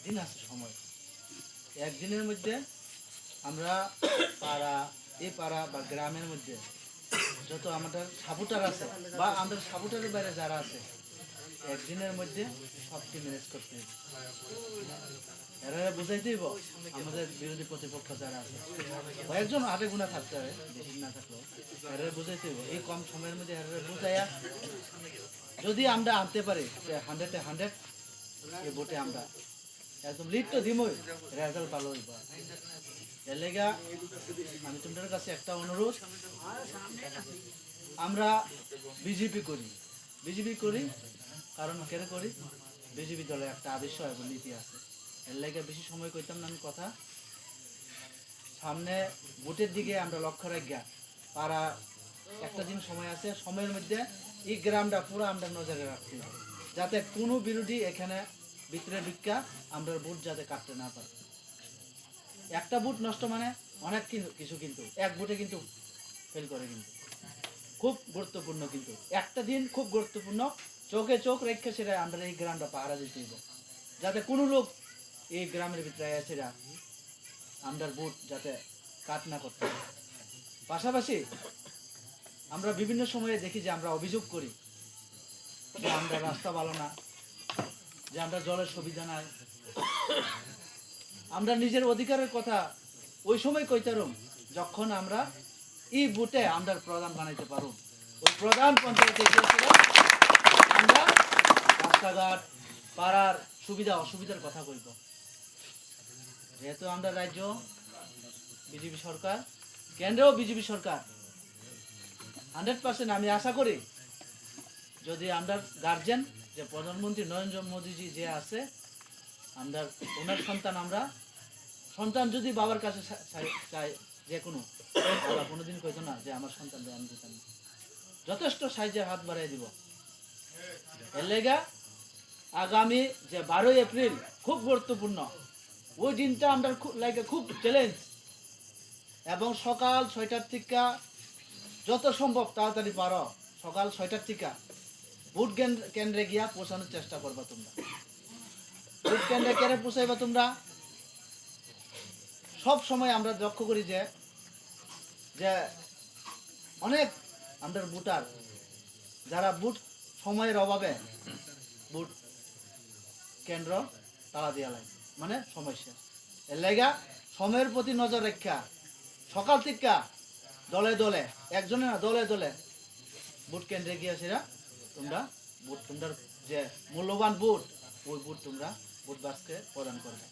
একদিন আছে সময়, একদিনের মধ্যে আমরা পাড়া বা গ্রামের মধ্যে যত আমাদের সাপোর্টার আছে বা আমাদের সাপোর্টারের বাইরে যারা আছে, একদিনের মধ্যে সবটি ম্যানেজ করতে হবে। এরা বুঝাইতে হইব আমাদের বিরোধী প্রতিপক্ষ যারা আছে, কয়েকজন হাতে গুণা থাকতে হবে, বেশি না থাকলেও এরা বুঝাইতে হইব। এই কম সময়ের মধ্যে এরা বুঝাইয়া যদি আমরা আনতে পারি 100-100 এই ভোটে আমরা একদম লিড তো দিমই, রেজাল্ট ভালো হইব। এর লেগা আমি তোমাদের কাছে একটা অনুরোধ, আমরা বিজেপি করি কারণ কেন করি, বিজেপি দলের একটা আদর্শ এবং নীতি আছে। এর লেগে বেশি সময় কইতাম না আমি কথা। সামনে ভোটের দিকে আমরা লক্ষ্য রাখিয়া পাড়া একটা দিন সময় আছে, সময়ের মধ্যে এই গ্রামটা পুরো আমরা নজরে রাখতে হবে, যাতে কোনো বিরোধী এখানে ভিতরে ঢুকা আমরা ভোট যাতে কাটতে না পারে। একটা ভোট নষ্ট মানে অনেক কিছু, কিন্তু এক ভোটে কিন্তু ফেল করে, কিন্তু খুব গুরুত্বপূর্ণ, কিন্তু একটা দিন খুব গুরুত্বপূর্ণ, চোখে চোখ রেখে সেটা আমরা এই গ্রামটা পাহারা দিতে হবে, যাতে কোনো লোক এই গ্রামের ভিতরে সেটা আমরা ভোট যাতে কাট না করতে পারে। পাশাপাশি আমরা বিভিন্ন সময়ে দেখি যে আমরা অভিযোগ করি যে আমরা রাস্তা ভালো না, যে আমরা জলের সুবিধা নাই। আমরা নিজের অধিকারের কথা ওই সময় কইতারুম যখন আমরা এই ভোটে আমরা প্রধান বানাইতে পারব। ওই প্রধান পঞ্চায়েতে আমরা রাস্তাঘাট পাড়ার সুবিধা অসুবিধার কথা কইব। যেহেতু আমরা রাজ্য বিজেপি সরকার, কেন্দ্রেও বিজেপি সরকার, 100% আমি আশা করি যদি আমরা গার্জেন যে প্রধানমন্ত্রী নরেন্দ্র মোদীজি যে আছে, আমরা ওনার সন্তান, আমরা সন্তান যদি বাবার কাছে চাই যে কোনো, বাবা কোনোদিন কইতো না যে আমার সন্তান আমি দিতাম না, যথেষ্ট সাহায্যের হাত বাড়াই দিব। এর লেগা আগামী যে 12ই এপ্রিল খুব গুরুত্বপূর্ণ, ওই দিনটা আমরা খুব চ্যালেঞ্জ, এবং সকাল 6টার থেকে যত সম্ভব তাড়াতাড়ি পারো সকাল 6টার থেকে ভোট কেন্দ্রে গিয়া পৌঁছানোর চেষ্টা করবা। তোমরা ভোট কেন্দ্রে কেন পৌঁছাইবা? তোমরা সব সময় আমরা লক্ষ্য করি যে অনেক আমাদের ভোটার যারা ভোট সময়ের অভাবে ভোট কেন্দ্র তালা দিয়া লাগে, মানে সমস্যা। এর লেগা সময়ের প্রতি নজর রেখা সকাল থেকে দলে দলে, একজনে না দলে দলে ভোট কেন্দ্রে গিয়ে সেরা তোমরা ভোট, তোমরা যে মূল্যবান ভোট, ওই ভোট তোমরা ভোট বাক্সে প্রদান করবে।